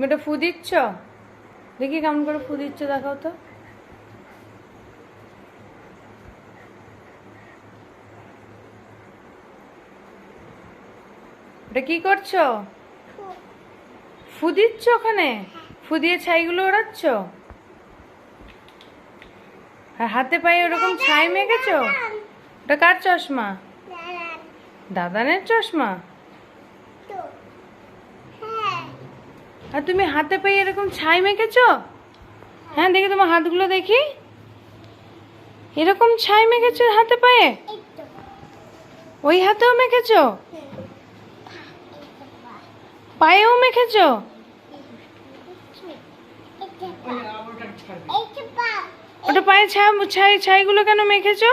ওটা ফু দিচ্ছ? দেখি কেমন করে ফু দিচ্ছ, দেখাও তো। ওটা কি করছো? ফু দিচ্ছ ওখানে? ফু দিয়ে ছাইগুলো ওড়াচ্ছ? আর হাতে পায়ে ওরকম ছাই মেখেছো? ওটা কার চশমা? দাদানের চশমা? আর তুমি হাতে পায়ে এরকম ছাই মেখেছো? হ্যাঁ, দেখি তোমার হাতগুলো দেখি। এরকম ছাই মেখেছো হাতে পায়ে? ওই হাতেও মেখেছো? পায়েও মেখেছো? ওটা পায়ে ছাইগুলো কেন মেখেছো?